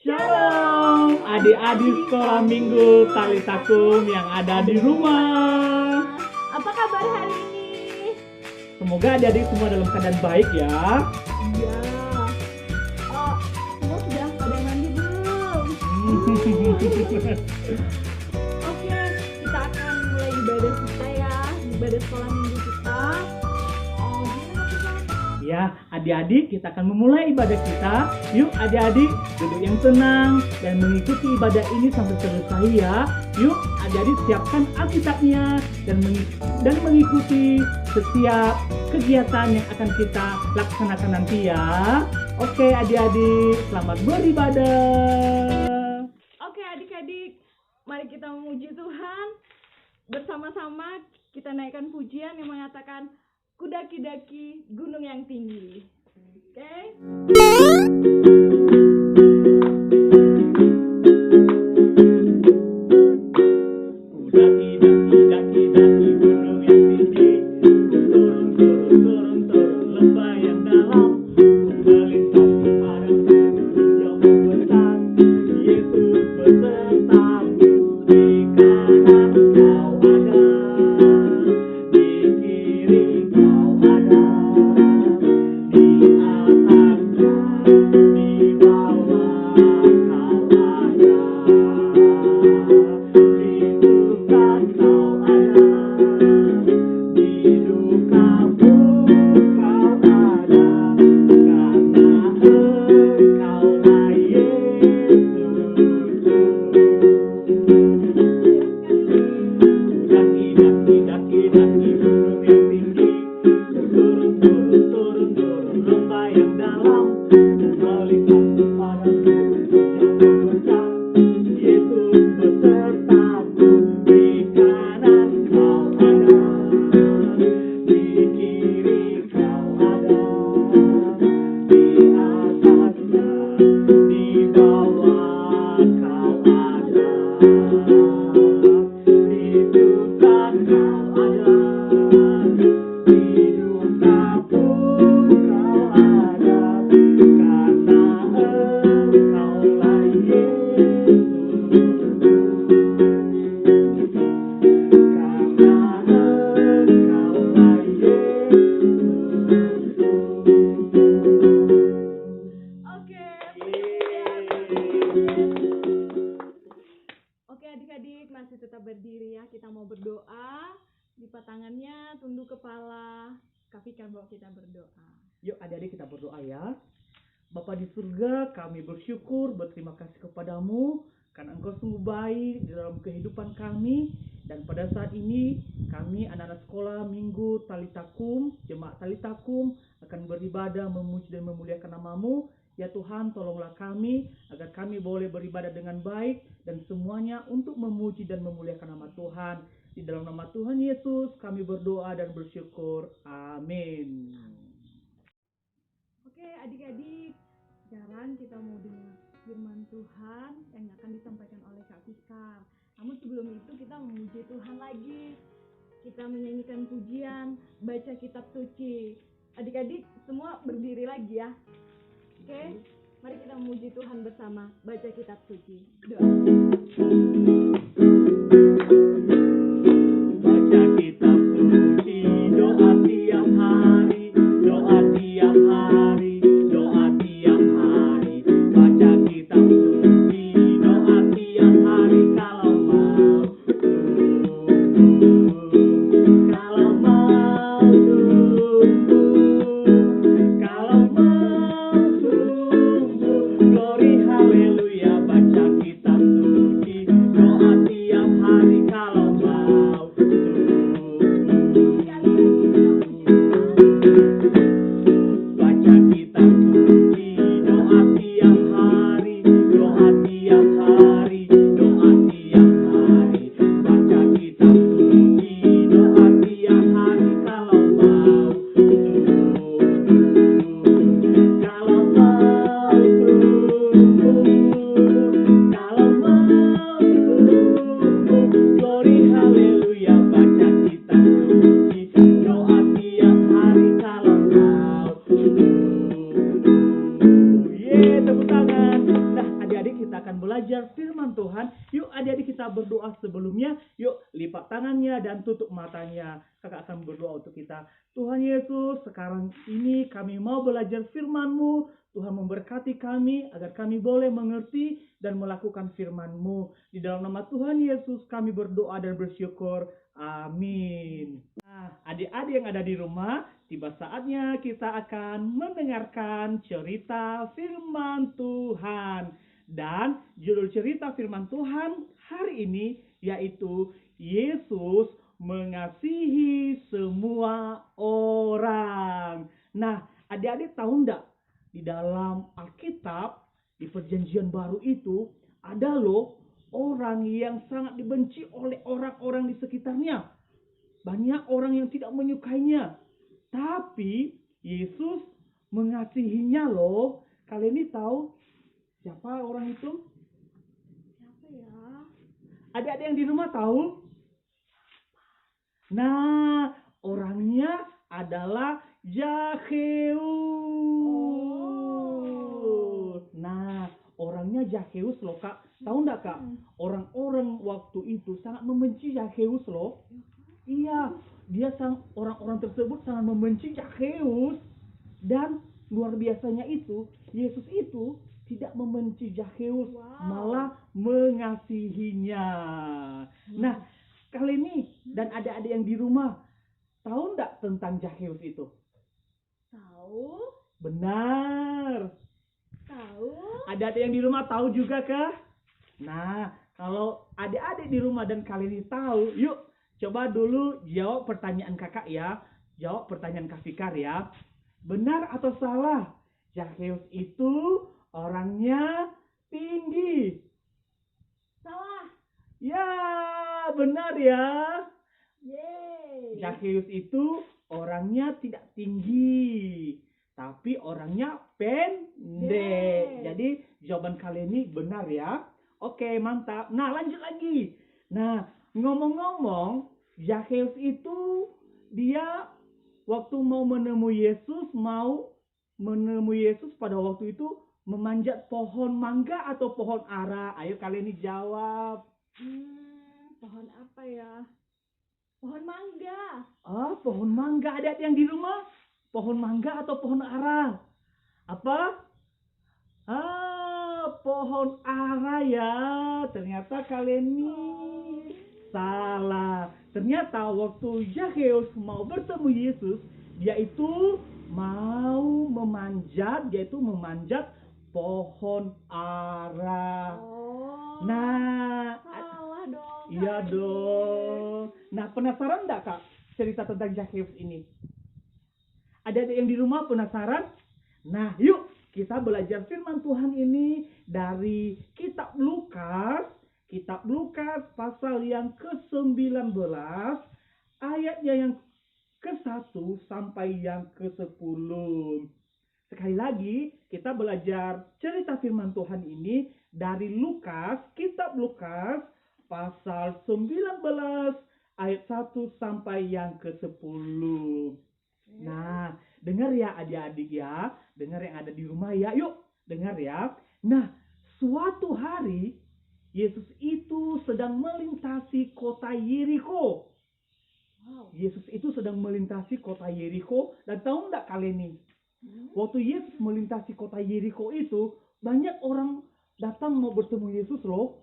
Shalom, adik-adik sekolah minggu Talitakum yang ada di rumah. Apa kabar hari ini? Semoga adik-adik semua dalam keadaan baik ya. Iya. Semua sudah pada mandi belum? Oke, kita akan mulai ibadah kita ya, ibadah sekolah minggu kita. Gimana kita? Ya, adik-adik kita akan memulai ibadah kita. Yuk adik-adik duduk yang tenang dan mengikuti ibadah ini sampai selesai ya. Yuk adik-adik siapkan Alkitabnya dan mengikuti setiap kegiatan yang akan kita laksanakan nanti ya. Oke adik-adik, selamat beribadah. Oke adik-adik, mari kita memuji Tuhan. Bersama-sama kita naikkan pujian yang mengatakan kudaki-daki gunung yang tinggi. Oke? Daki-daki gunung yang tinggi, turun lembah yang dalam, melintasi padang hijau membentang. Yesus besertamu, di kanan kau ada, di kiri kau ada, di atas di bawah kau ada. Oke adik-adik, masih tetap berdiri ya. Kita mau berdoa. Lipat tangannya, tunduk kepala. Kafikan bahwa kita berdoa. Yuk adik-adik kita berdoa ya. Bapa di surga, kami bersyukur, berterima kasih kepadamu karena Engkau sungguh baik di dalam kehidupan kami. Dan pada saat ini kami anak-anak sekolah minggu Talitakum, jemaat Talitakum akan beribadah, memuji dan memuliakan nama-Mu. Ya Tuhan, tolonglah kami agar kami boleh beribadah dengan baik dan semuanya untuk memuji dan memuliakan nama Tuhan. Di dalam nama Tuhan Yesus kami berdoa dan bersyukur. Amin. Oke adik-adik, sekarang kita mau dengar firman Tuhan yang akan disampaikan oleh Kak Fikar. Namun sebelum itu kita memuji Tuhan lagi. Kita menyanyikan pujian, baca kitab suci. Adik-adik semua berdiri lagi ya. Oke, mari kita memuji Tuhan bersama, baca kitab suci. Doa. Baca kitab suci, doa tiap hari, doa tiap hari, doa tiap hari. Baca kitab suci, doa tiap hari kalau mau sungguh, kalau mau sungguh, kalau mau sungguh. Glory haleluya, baca kitab suci, doa tiap hari kalau mau sungguh. Baca kitab suci, doa tiap hari, doa tiap hari, doa tiap hari. Baca kitab suci, doa tiap hari kalau mau sungguh, kalau mau sungguh, kalau mau sungguh. Glory haleluya, baca kitab suci, doa tiap hari kalau mau sungguh. belajar firman Tuhan. Yuk adik-adik kita berdoa sebelumnya. Yuk lipat tangannya dan tutup matanya. Kakak akan berdoa untuk kita. Tuhan Yesus, sekarang ini kami mau belajar firman-Mu. Tuhan memberkati kami agar kami boleh mengerti dan melakukan firman-Mu. Di dalam nama Tuhan Yesus kami berdoa dan bersyukur. Amin. Nah, adik-adik yang ada di rumah, tiba saatnya kita akan mendengarkan cerita firman Tuhan. Dan judul cerita firman Tuhan hari ini yaitu Yesus mengasihi semua orang. Nah, adik-adik tahu enggak? Di dalam Alkitab, di perjanjian baru itu, ada loh orang yang sangat dibenci oleh orang-orang di sekitarnya. Banyak orang yang tidak menyukainya. Tapi Yesus mengasihinya loh. Kalian ini tahu siapa orang itu? Siapa ya? Adik-adik yang di rumah tahu? Nah, orangnya adalah Zakheus. Nah, orangnya Zakheus loh Kak. Tahu enggak Kak? Orang-orang waktu itu sangat membenci Zakheus loh. Iya, orang-orang tersebut sangat membenci Zakheus. Dan luar biasanya itu, Yesus itu tidak membenci Zakheus, malah mengasihinya. Nah, kali ini dan adik-adik yang di rumah, tahu enggak tentang Zakheus itu? Tahu? Benar. Tahu? Adik-adik yang di rumah tahu juga kah? Nah, kalau adik-adik di rumah dan kalian ini tahu, yuk coba dulu jawab pertanyaan kakak ya. Jawab pertanyaan Kak Fikar ya. Benar atau salah? Zakheus itu orangnya tinggi. Salah. Ya, benar ya. Yeay. Zakheus itu orangnya tidak tinggi, tapi orangnya pendek. Jadi jawaban kalian ini benar ya. Oke, mantap. Nah, lanjut lagi. Nah, ngomong-ngomong, Zakheus itu dia waktu mau menemui Yesus pada waktu itu memanjat pohon mangga atau pohon ara. Ayo kalian ini jawab. Pohon apa ya? Pohon mangga. Pohon mangga. Ada yang di rumah? Pohon mangga atau pohon ara? Apa? Pohon ara ya. Ternyata kalian ini salah. Ternyata waktu Zakheus mau bertemu Yesus, dia itu mau memanjat pohon ara. Nah, salah dong. iya dong. Nah, penasaran enggak Kak cerita tentang Zakheus ini? Ada yang di rumah penasaran? Nah, yuk kita belajar firman Tuhan ini dari kitab Lukas. Kitab Lukas pasal yang ke-19 ayatnya yang ke-1 sampai yang ke-10. Sekali lagi kita belajar cerita firman Tuhan ini dari Lukas, kitab Lukas pasal 19 ayat 1 sampai yang ke-10. Nah, dengar ya adik-adik ya, dengar yang ada di rumah ya, yuk dengar ya. Nah, suatu hari Yesus itu sedang melintasi kota Yeriko. Yesus itu sedang melintasi kota Yeriko. Dan tahu enggak kalian nih? Waktu Yesus melintasi kota Yeriko itu, banyak orang datang mau bertemu Yesus loh.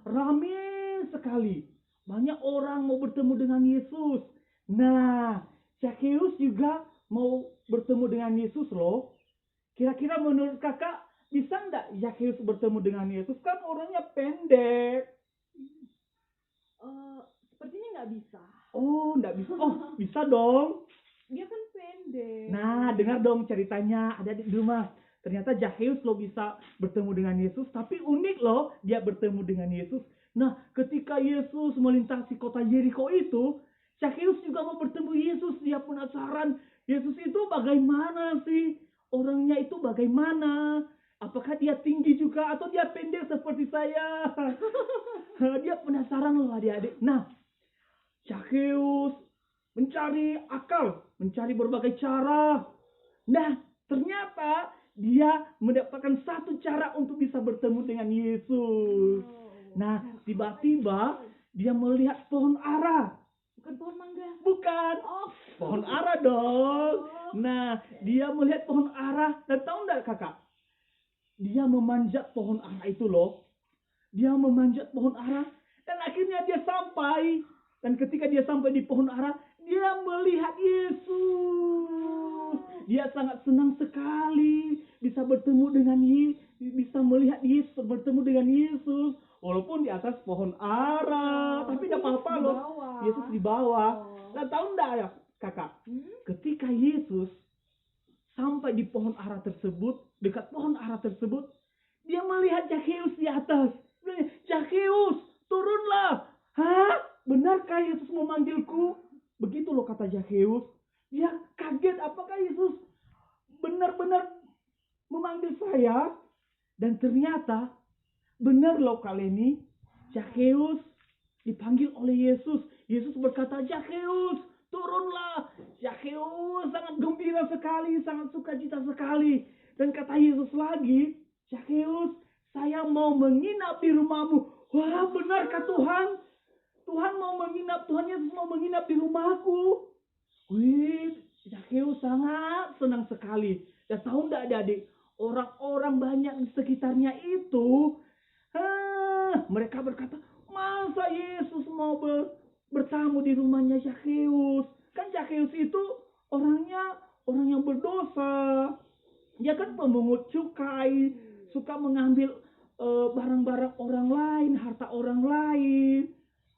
Ramai sekali. Banyak orang mau bertemu dengan Yesus. Nah, Zakheus juga mau bertemu dengan Yesus loh. Kira-kira menurut kakak, bisa enggak Zakheus bertemu dengan Yesus? Kan orangnya pendek. Sepertinya nggak bisa. Oh, enggak bisa. Oh, bisa dong. Dia kan pendek. Nah, dengar dong ceritanya. Ada di rumah. Ternyata Zakheus loh bisa bertemu dengan Yesus. Tapi unik loh dia bertemu dengan Yesus. Nah, ketika Yesus melintasi kota Yeriko itu, Zakheus juga mau bertemu Yesus. Dia penasaran, Yesus itu bagaimana sih? Orangnya itu bagaimana? Apakah dia tinggi juga atau dia pendek seperti saya? Dia penasaran loh adik-adik. Nah, Zakheus mencari akal, mencari berbagai cara. Nah, ternyata dia mendapatkan satu cara untuk bisa bertemu dengan Yesus. Nah, tiba-tiba dia melihat pohon ara. Bukan pohon mangga. Bukan. Oh. Pohon ara dong. Nah, dia melihat pohon ara. Dan tahu enggak kakak? Dia memanjat pohon ara itu loh. Dia memanjat pohon ara. Dan akhirnya dia sampai. Dan ketika dia sampai di pohon ara, dia melihat Yesus. Dia sangat senang sekali bisa bertemu dengan bisa melihat Yesus, bertemu dengan Yesus. Walaupun di atas pohon ara, tapi tidak apa-apa loh. Yesus di bawah. Dan tahu enggak ya kakak? Ketika Yesus sampai di pohon ara tersebut, dekat pohon ara tersebut, dia melihat Zakheus di atas. Zakheus, turunlah. Hah? Benarkah Yesus memanggilku? Begitu loh kata Zakheus. Dia kaget, apakah Yesus benar-benar memanggil saya? Dan ternyata benar loh kali ini Zakheus dipanggil oleh Yesus. Yesus berkata, Zakheus, turunlah. Zakheus sangat gembira sekali, sangat sukacita sekali. Dan kata Yesus lagi, Zakheus, saya mau menginap di rumahmu. Wah, benarkah Tuhan? Tuhan mau menginap, Tuhan Yesus mau menginap di rumahku. Wih, Zakheus sangat senang sekali. Dan tahu enggak adik-adik, orang-orang banyak di sekitarnya itu, mereka berkata, masa Yesus mau bertamu di rumahnya Zakheus? Kan Zakheus itu orang yang berdosa. Dia kan pemungut cukai, suka mengambil barang-barang orang lain, harta orang lain.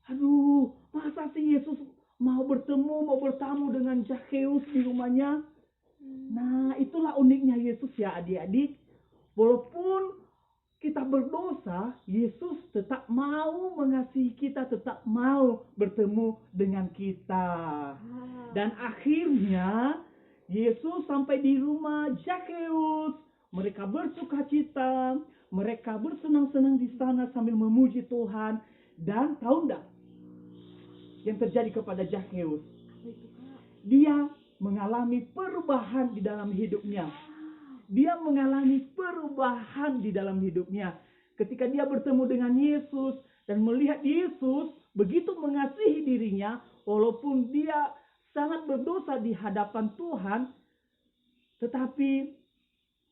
Aduh, masa sih Yesus mau bertamu dengan Zakheus di rumahnya? Nah, itulah uniknya Yesus ya adik-adik. Walaupun kita berdosa, Yesus tetap mau mengasihi kita, tetap mau bertemu dengan kita. Dan akhirnya Yesus sampai di rumah Zakheus. Mereka bersukacita, mereka bersenang-senang di sana sambil memuji Tuhan. Dan tahu enggak yang terjadi kepada Zakheus? Dia mengalami perubahan di dalam hidupnya. Dia mengalami perubahan di dalam hidupnya. Ketika dia bertemu dengan Yesus dan melihat Yesus begitu mengasihi dirinya, walaupun dia sangat berdosa di hadapan Tuhan, tetapi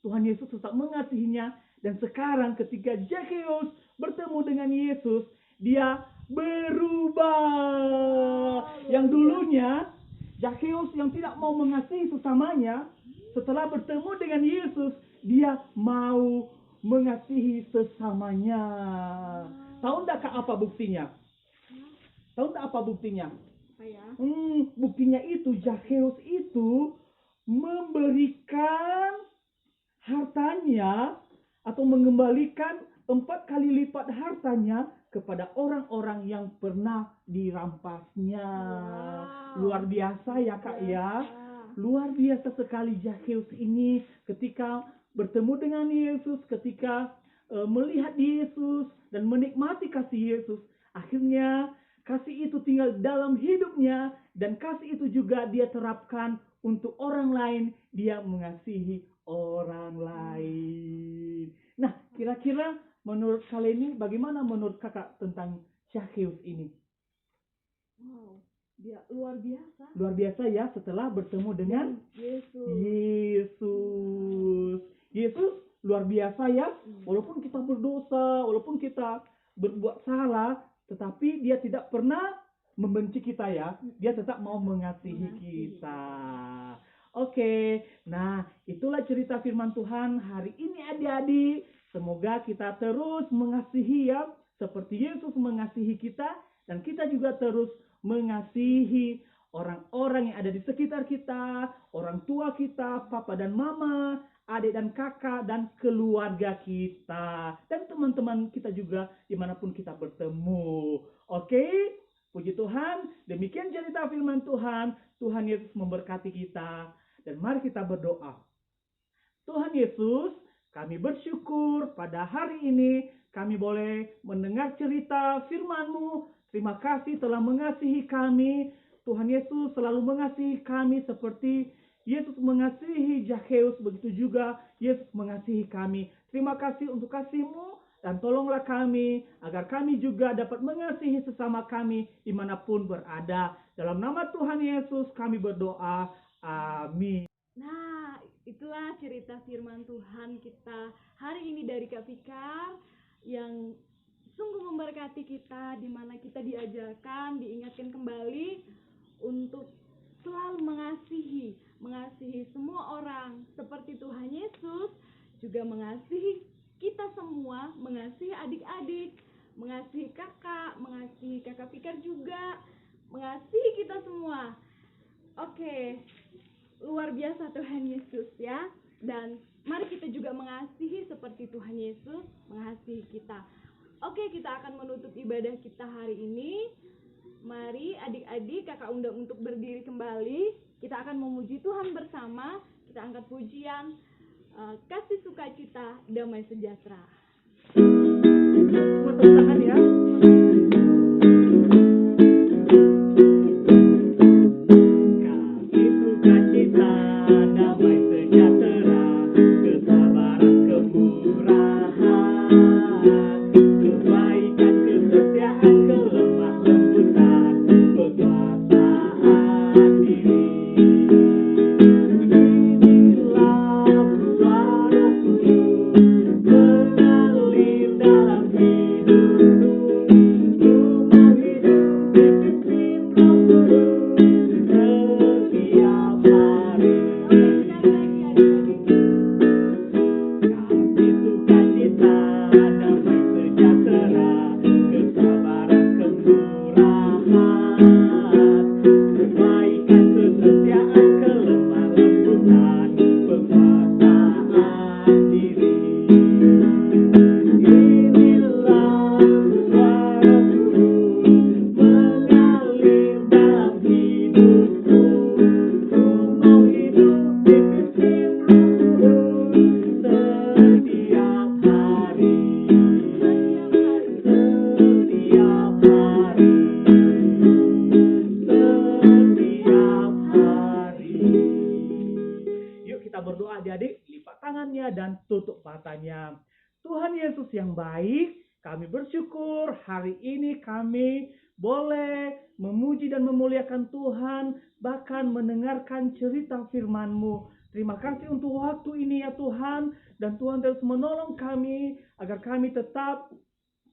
Tuhan Yesus tetap mengasihinya. Dan sekarang ketika Zakheus bertemu dengan Yesus, dia berubah. Yang dulunya Zakheus yang tidak mau mengasihi sesamanya, setelah bertemu dengan Yesus, dia mau mengasihi sesamanya. Tahu enggak apa buktinya? Tahu enggak apa buktinya? Buktinya itu Zakheus itu memberikan hartanya atau mengembalikan 4 kali lipat hartanya kepada orang-orang yang pernah dirampasnya. Luar biasa ya kak ya. Luar biasa sekali Zakheus ini ketika bertemu dengan Yesus, ketika melihat Yesus dan menikmati kasih Yesus. Akhirnya kasih itu tinggal dalam hidupnya dan kasih itu juga dia terapkan untuk orang lain. Dia mengasihi orang lain. Nah, kira-kira menurut kalian ini bagaimana menurut kakak tentang Zakheus ini? Wow, dia luar biasa. Luar biasa ya setelah bertemu dengan Yesus luar biasa ya. Walaupun kita berdosa, walaupun kita berbuat salah, tetapi dia tidak pernah membenci kita ya. Dia tetap mau mengasihi kita. Oke, nah itulah cerita firman Tuhan hari ini adik-adik. Semoga kita terus mengasihi ya, seperti Yesus mengasihi kita. Dan kita juga terus mengasihi orang-orang yang ada di sekitar kita, orang tua kita, papa dan mama, adik dan kakak, dan keluarga kita. Dan teman-teman kita juga dimanapun kita bertemu. Oke, puji Tuhan, demikian cerita firman Tuhan. Tuhan Yesus memberkati kita. Dan mari kita berdoa. Tuhan Yesus, kami bersyukur pada hari ini kami boleh mendengar cerita firman-Mu. Terima kasih telah mengasihi kami. Tuhan Yesus selalu mengasihi kami seperti Yesus mengasihi Zakheus, begitu juga Yesus mengasihi kami. Terima kasih untuk kasih-Mu, dan tolonglah kami agar kami juga dapat mengasihi sesama kami dimanapun berada. Dalam nama Tuhan Yesus kami berdoa. Amin. Nah, itulah cerita firman Tuhan kita hari ini dari Kak Fikar yang sungguh memberkati kita, di mana kita diajarkan, diingatkan kembali untuk selalu mengasihi semua orang seperti Tuhan Yesus juga mengasihi kita semua, mengasihi adik-adik, mengasihi kakak Fikar juga, mengasihi kita semua. Oke, luar biasa Tuhan Yesus ya. Dan mari kita juga mengasihi seperti Tuhan Yesus mengasihi kita. Oke, kita akan menutup ibadah kita hari ini. Mari adik-adik kakak undang untuk berdiri kembali. Kita akan memuji Tuhan bersama. Kita angkat pujian kasih sukacita damai sejahtera. Tepuk tangan ya. Kasih sukacita damai sejahtera, kesabaran kemurahan, kebaikan kesetiaan kelemah lembutan, penguasaan diri. Inilah suara Kudus mengalir dalam hidupku. Rumah hidup dipimpin Roh Kudus setiap hari. Kasih sukacita damai sejahtera, kesabaran kemurahan, kebaikan kesetiaan kelemah lembutan, penguasaan diri. Inilah suara Kudus mengalir dalam hidupku. Rumah hidup dipimpin Roh Kudus setiap hari. Setiap hari. Setiap hari. Yuk kita berdoa adik-adik, lipat tangannya dan tutup matanya. Tuhan Yesus yang baik, kami bersyukur hari ini kami boleh memuji dan memuliakan Tuhan, bahkan mendengarkan cerita firman-Mu. Terima kasih untuk waktu ini ya Tuhan, dan Tuhan terus menolong kami agar kami tetap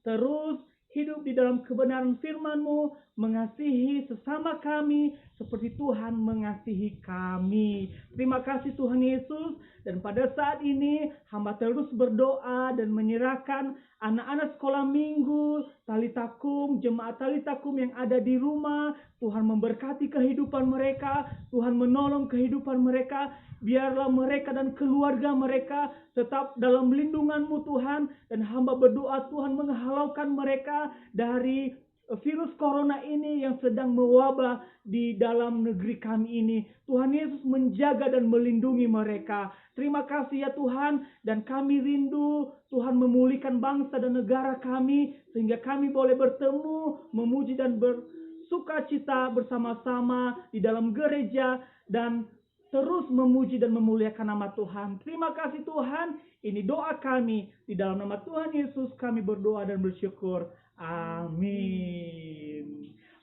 terus hidup di dalam kebenaran firman-Mu, mengasihi sesama kami seperti Tuhan mengasihi kami. Terima kasih Tuhan Yesus, dan pada saat ini hamba terus berdoa dan menyerahkan anak-anak sekolah minggu, Talitakum, jemaat Talitakum yang ada di rumah. Tuhan memberkati kehidupan mereka, Tuhan menolong kehidupan mereka. Biarlah mereka dan keluarga mereka tetap dalam lindungan-Mu Tuhan. Dan hamba berdoa Tuhan menghalaukan mereka dari virus corona ini yang sedang mewabah di dalam negeri kami ini. Tuhan Yesus menjaga dan melindungi mereka. Terima kasih ya Tuhan, dan kami rindu Tuhan memulihkan bangsa dan negara kami, sehingga kami boleh bertemu, memuji dan bersukacita bersama-sama di dalam gereja, dan terus memuji dan memuliakan nama Tuhan. Terima kasih Tuhan. Ini doa kami. Di dalam nama Tuhan Yesus kami berdoa dan bersyukur. Amin.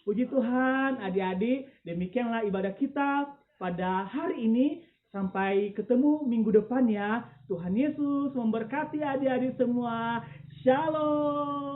Puji Tuhan, adik-adik. Demikianlah ibadah kita pada hari ini. Sampai ketemu minggu depan ya. Tuhan Yesus memberkati adik-adik semua. Shalom.